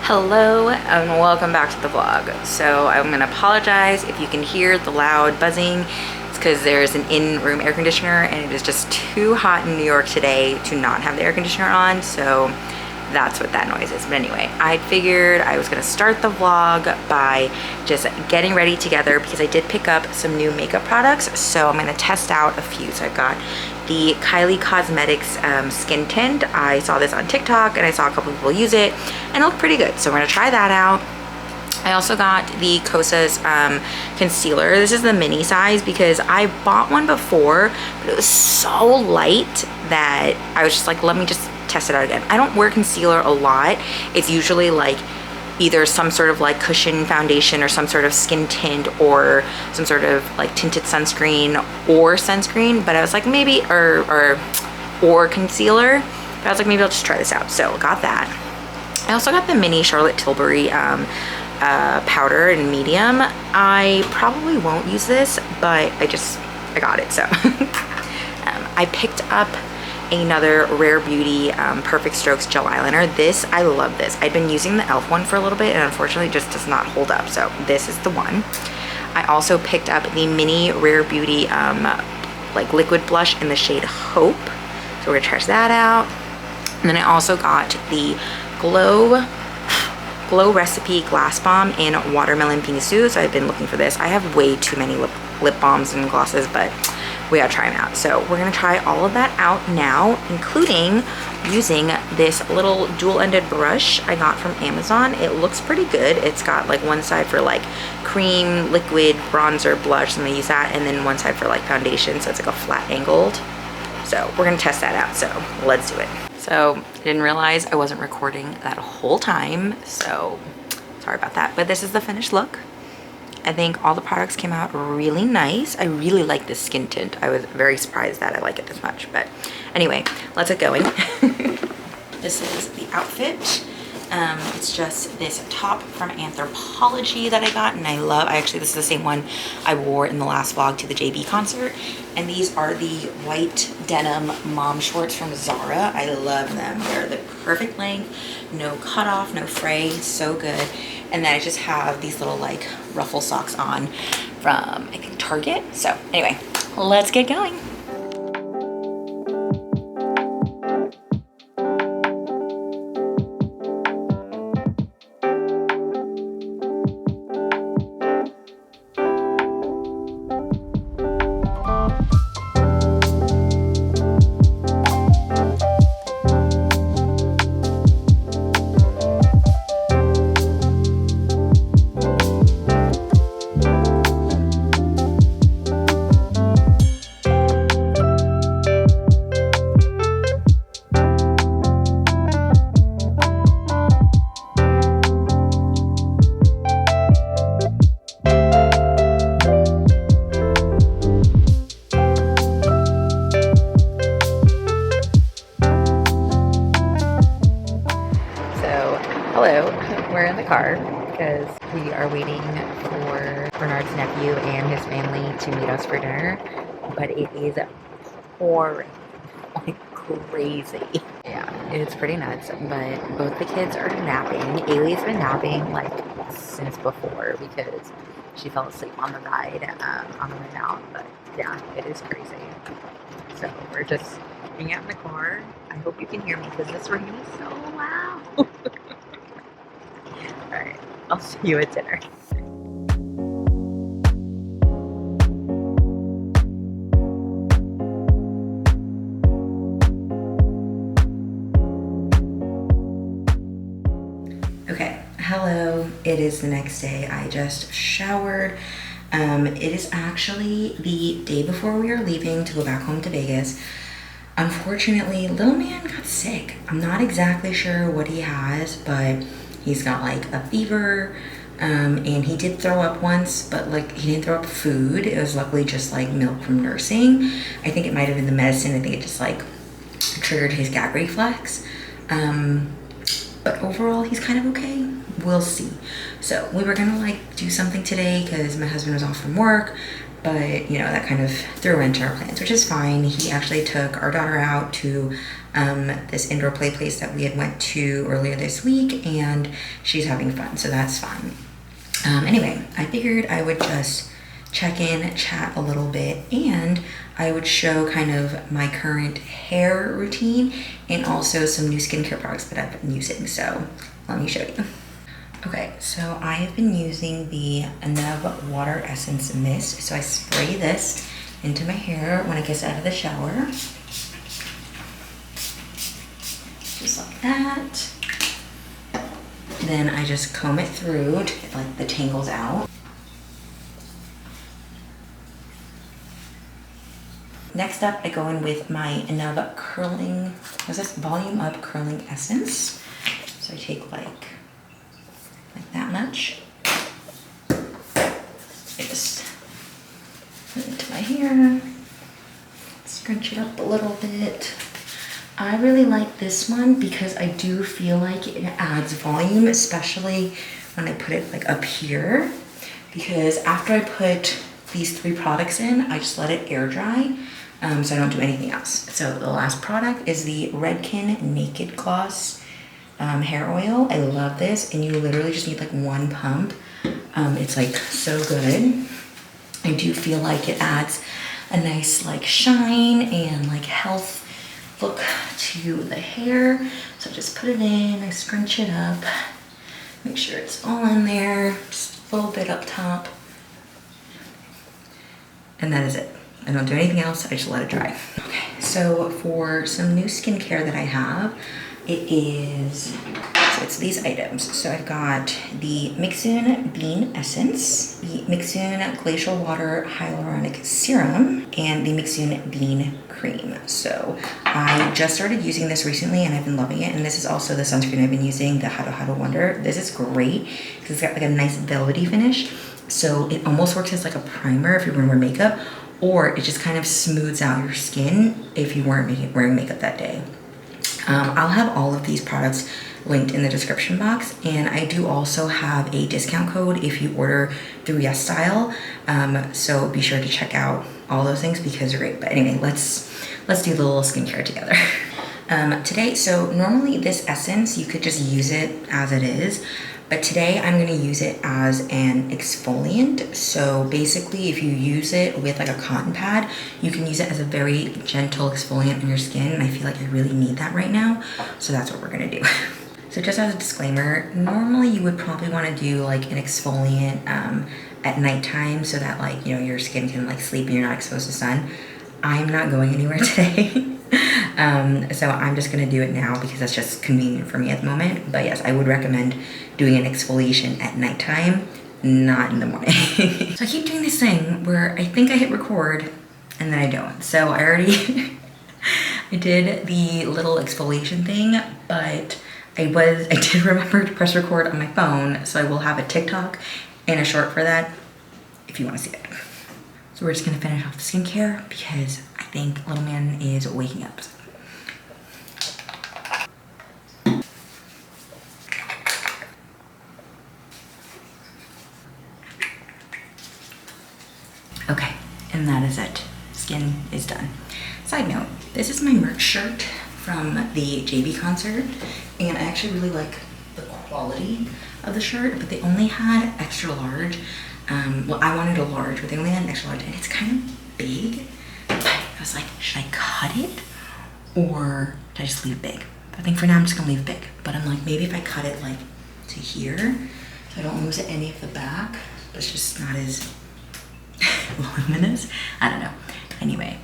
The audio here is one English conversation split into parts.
Hello and welcome back to the vlog. So I'm gonna apologize if you can hear the loud buzzing. It's because there's an in-room air conditioner and it is just too hot in New York today to not have the air conditioner on, so that's what that noise is. But anyway, I figured I was gonna start the vlog by just getting ready together because I did pick up some new makeup products, so I'm gonna test out a few. So I've got the Kylie Cosmetics skin tint. I saw this on TikTok and I saw a couple people use it and it looked pretty good, so we're gonna try that out. I also got the Kosas concealer. This is the mini size because I bought one before, but it was so light that I was just like, let me just test it out again. I don't wear concealer a lot. It's usually like either some sort of like cushion foundation or some sort of skin tint or some sort of like tinted sunscreen or sunscreen, but I was like maybe or concealer, but I was like maybe I'll just try this out, so got that. I also got the mini Charlotte Tilbury powder in medium. I probably won't use this, but I got it, so I picked up another Rare Beauty Perfect Strokes gel eyeliner. I love this. I'd been using the e.l.f. one for a little bit and unfortunately just does not hold up, so this is the one. I also picked up the mini Rare Beauty like liquid blush in the shade Hope, so we're gonna try that out. And then I also got the Glow Recipe Glass Balm in Watermelon Bingsu, so I've been looking for this. I have way too many lip balms and glosses, but we gotta try them out. So we're gonna try all of that out now, including using this little dual-ended brush I got from Amazon. It looks pretty good. It's got like one side for like cream, liquid, bronzer, blush, and I use that, and then one side for like foundation, so it's like a flat angled. So we're gonna test that out, so let's do it. So I didn't realize I wasn't recording that whole time, so sorry about that, but this is the finished look. I think all the products came out really nice. I really like this skin tint. I was very surprised that I like it this much, but anyway, let's get going. This is the outfit. It's just this top from Anthropologie that I got, and this is the same one I wore in the last vlog to the JB concert. And these are the white denim mom shorts from Zara. I love them. They're the perfect length, no cutoff, no fray, so good. And then I just have these little like ruffle socks on from, I think, Target. So anyway, let's get going. We're in the car because we are waiting for Bernard's nephew and his family to meet us for dinner, but it is pouring like crazy. Yeah, it's pretty nuts, but both the kids are napping. Ailey's been napping like since before because she fell asleep on the ride on the way out, but yeah, it is crazy. So we're just hanging out in the car. I hope you can hear me because this rain is so loud. Alright, I'll see you at dinner. Okay, hello. It is the next day. I just showered. It is actually the day before we are leaving to go back home to Vegas. Unfortunately, little man got sick. I'm not exactly sure what he has, but he's got like a fever, and he did throw up once, but like he didn't throw up food. It was luckily just like milk from nursing. I think it might have been the medicine. I think it just like triggered his gag reflex. But overall, he's kind of okay. We'll see. So we were gonna like do something today because my husband was off from work, but you know, that kind of threw into our plans, which is fine. He actually took our daughter out to this indoor play place that we had went to earlier this week, and she's having fun, so that's fine. Anyway, I figured I would just check in, chat a little bit, and I would show kind of my current hair routine and also some new skincare products that I've been using. So let me show you. Okay, so I have been using the Nub Water Essence Mist. So I spray this into my hair when I get out of the shower. Just like that. Then I just comb it through to get like the tangles out. Next up, I go in with my Nub Curling, what's this? Volume Up Curling Essence. So I take like that much. I just put it into my hair, scrunch it up a little bit. I really like this one because I do feel like it adds volume, especially when I put it like up here. Because after I put these 3 products in, I just let it air dry, so I don't do anything else. So the last product is the Redken Naked Gloss hair oil. I love this, and you literally just need like 1 pump. It's like so good. I do feel like it adds a nice like shine and like health look to the hair. So just put it in, I scrunch it up, make sure it's all in there, just a little bit up top, and that is it. I don't do anything else, I just let it dry. Okay, so for some new skincare that I have, it's these items. So I've got the Mixun Bean Essence, the Mixun Glacial Water Hyaluronic Serum, and the Mixun Bean Cream. So I just started using this recently and I've been loving it. And this is also the sunscreen I've been using, the Hado Wonder. This is great because it's got like a nice velvety finish. So it almost works as like a primer if you're gonna wear makeup, or it just kind of smooths out your skin if you weren't wearing makeup that day. I'll have all of these products linked in the description box, and I do also have a discount code if you order through YesStyle. So be sure to check out all those things because they're great. But anyway, let's do the little skincare together. Today, so normally this essence, you could just use it as it is, but today I'm gonna use it as an exfoliant. So basically, if you use it with like a cotton pad, you can use it as a very gentle exfoliant on your skin, and I feel like I really need that right now. So that's what we're gonna do. So just as a disclaimer, normally you would probably wanna do like an exfoliant at nighttime so that like, you know, your skin can like sleep and you're not exposed to sun. I'm not going anywhere today. So I'm just gonna do it now because that's just convenient for me at the moment. But yes, I would recommend doing an exfoliation at nighttime, not in the morning. So I keep doing this thing where I think I hit record and then I don't. So I already, I did the little exfoliation thing, but I did remember to press record on my phone. So I will have a TikTok and a short for that if you wanna see it. So we're just gonna finish off the skincare because I think little man is waking up. Okay, and that is it. Skin is done. Side note, this is my merch shirt from the JB concert, and I actually really like the quality of the shirt, but they only had extra large. Well, I wanted a large, but they only had an extra large, and it's kind of big. But I was like, should I cut it or should I just leave it big? I think for now I'm just gonna leave it big. But I'm like, maybe if I cut it like to here, so I don't lose any of the back, but it's just not as voluminous. I don't know. Anyway,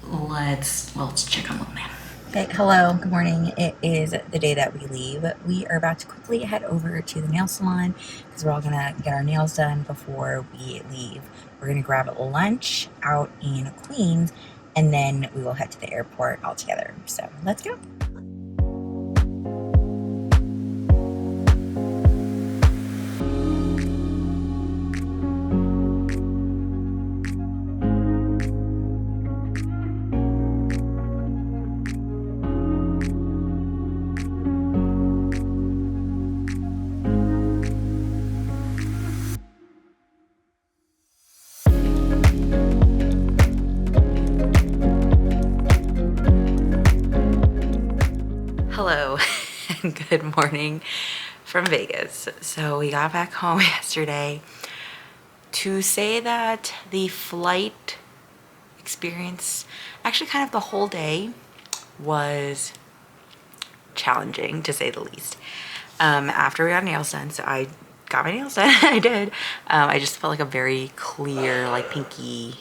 let's check on little man. Okay, hello, good morning. It is the day that we leave. We are about to quickly head over to the nail salon because we're all gonna get our nails done before we leave. We're gonna grab lunch out in Queens, and then we will head to the airport all together. So let's go. Hello and good morning from Vegas. So we got back home yesterday. To say that the flight experience, actually kind of the whole day, was challenging to say the least. After we got nails done, so I got my nails done, I did. I just felt like a very clear, like pinky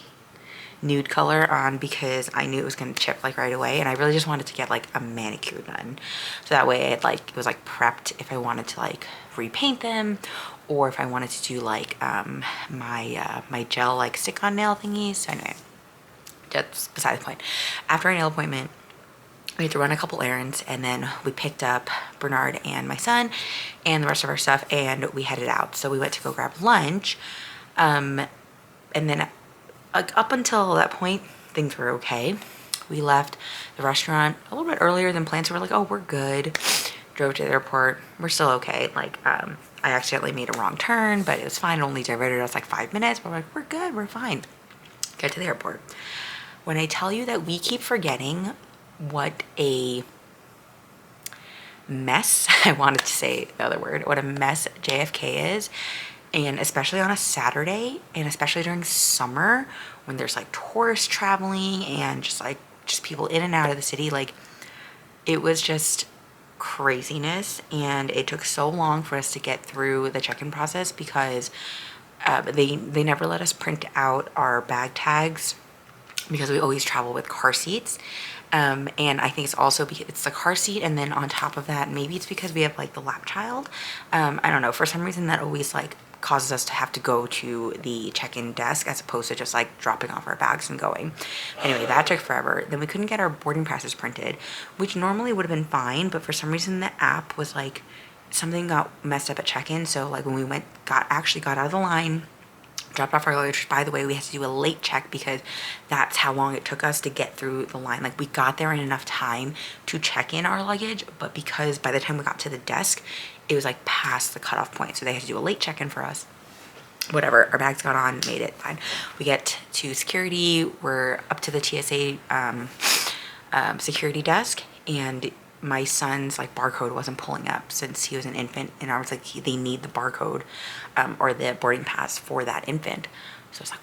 nude color on because I knew it was going to chip like right away, and I really just wanted to get like a manicure done, so that way it was like prepped if I wanted to like repaint them, or if I wanted to do like my gel like stick on nail thingies. So anyway, that's beside the point. After our nail appointment, we had to run a couple errands, and then we picked up Bernard and my son and the rest of our stuff, and we headed out. So we went to go grab lunch, and then up until that point, things were okay. We left the restaurant a little bit earlier than planned, so we're like, oh, we're good. Drove to the airport. We're still okay. Like, I accidentally made a wrong turn, but it was fine. It only diverted us like 5 minutes. But we're like, we're good. We're fine. Get to the airport. When I tell you that we keep forgetting what a mess, I wanted to say the other word, what a mess JFK is, and especially on a Saturday, and especially during summer when there's like tourists traveling and just people in and out of the city, like it was just craziness. And it took so long for us to get through the check-in process because they never let us print out our bag tags because we always travel with car seats. And I think it's also because it's the car seat, and then on top of that, maybe it's because we have like the lap child. I don't know, for some reason that always like causes us to have to go to the check-in desk as opposed to just like dropping off our bags and going. Anyway, that took forever. Then we couldn't get our boarding passes printed, which normally would have been fine, but for some reason the app was like, something got messed up at check-in. So like when we actually got out of the line, dropped off our luggage. By the way, we had to do a late check because that's how long it took us to get through the line. Like we got there in enough time to check in our luggage, but because by the time we got to the desk, it was like past the cutoff point. So they had to do a late check-in for us. Whatever, our bags got on, made it fine. We get to security. We're up to the TSA security desk, and my son's like barcode wasn't pulling up since he was an infant, and I was like, they need the barcode or the boarding pass for that infant. So I was like,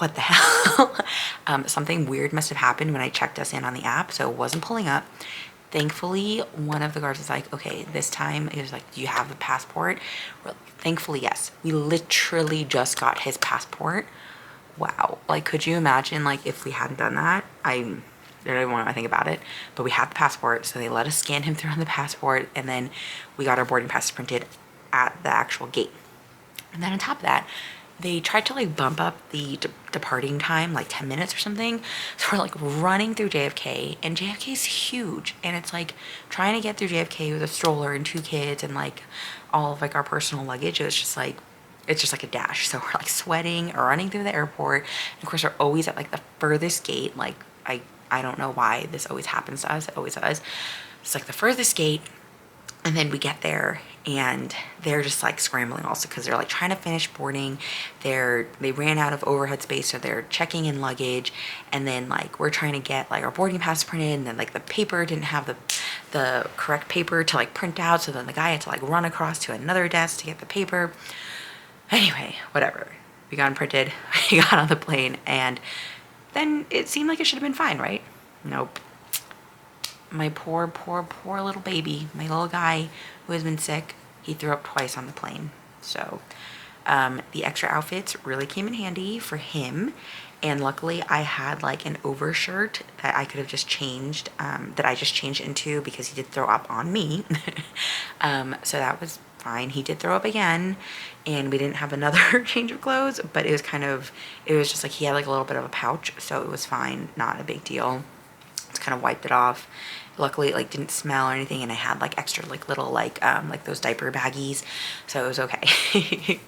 what the hell? Something weird must have happened when I checked us in on the app, so it wasn't pulling up. Thankfully, one of the guards was like, okay, this time, he was like, do you have the passport? Thankfully, yes. We literally just got his passport. Wow. Like, could you imagine, like, if we hadn't done that? I don't even want to think about it, but we had the passport, so they let us scan him through on the passport, and then we got our boarding pass printed at the actual gate. And then on top of that, they tried to like bump up the departing time like 10 minutes or something. So we're like running through JFK, and JFK is huge, and it's like trying to get through JFK with a stroller and 2 kids and like all of like our personal luggage. It's just like a dash. So we're like sweating or running through the airport, and of course we're always at like the furthest gate. Like I don't know why this always happens to us. It always does. It's like the furthest gate, and then we get there, and they're just like scrambling also because they're like trying to finish boarding. They ran out of overhead space, so they're checking in luggage, and then like we're trying to get like our boarding pass printed, and then like the paper didn't have the correct paper to like print out, so then the guy had to like run across to another desk to get the paper. Anyway, whatever. We got them printed. We got on the plane, and then it seemed like it should have been fine, right? Nope. My poor little baby, my little guy who has been sick, he threw up twice on the plane. So the extra outfits really came in handy for him, and luckily I had like an overshirt that I could have just changed, that I just changed into because he did throw up on me. So that was fine. He did throw up again, and we didn't have another change of clothes, but it was just like he had like a little bit of a pouch, so it was fine, not a big deal. Just kind of wiped it off. Luckily it like didn't smell or anything, and I had like extra like little like those diaper baggies, so it was okay.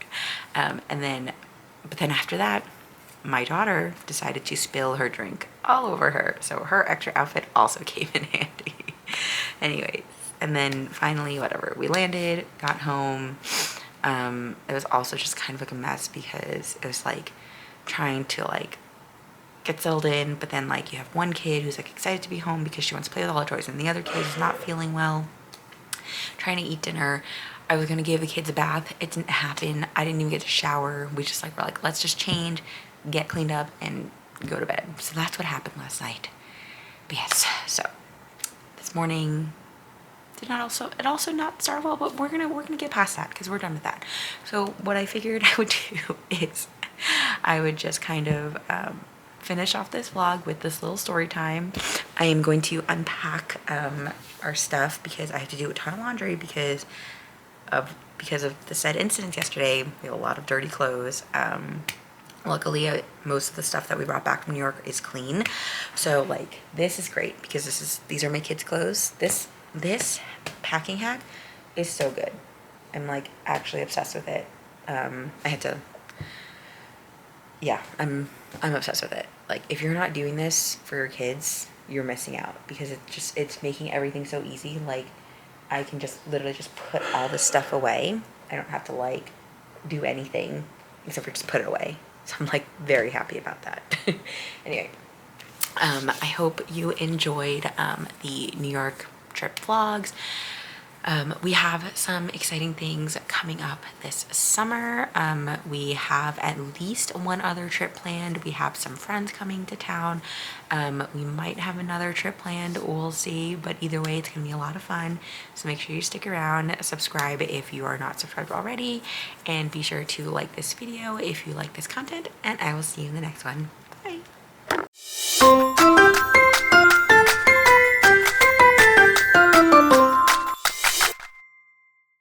But then after that, my daughter decided to spill her drink all over her, so her extra outfit also came in handy. Anyways, and then finally, whatever, we landed, got home. It was also just kind of like a mess because it was like trying to like get settled in, but then like you have one kid who's like excited to be home because she wants to play with all the toys, and the other kid is not feeling well, trying to eat dinner. I was gonna give the kids a bath. It didn't happen. I didn't even get to shower. We just like were like, let's just change, get cleaned up, and go to bed. So that's what happened last night. But yes, so this morning it also not start well, but we're gonna get past that because we're done with that. So what I figured I would do is I would just kind of finish off this vlog with this little story time. I am going to unpack our stuff because I have to do a ton of laundry because of the said incident yesterday. We have a lot of dirty clothes. Luckily, most of the stuff that we brought back from New York is clean. So like this is great because these are my kids' clothes. This packing hack is so good. I'm like actually obsessed with it. I'm obsessed with it. Like if you're not doing this for your kids, you're missing out because it's making everything so easy. Like I can just literally just put all this stuff away. I don't have to like do anything except for just put it away. So I'm like very happy about that. Anyway, I hope you enjoyed the New York trip vlogs. We have some exciting things coming up this summer. We have at least one other trip planned. We have some friends coming to town. We might have another trip planned. We'll see. But either way, it's going to be a lot of fun. So make sure you stick around. Subscribe if you are not subscribed already. And be sure to like this video if you like this content. And I will see you in the next one.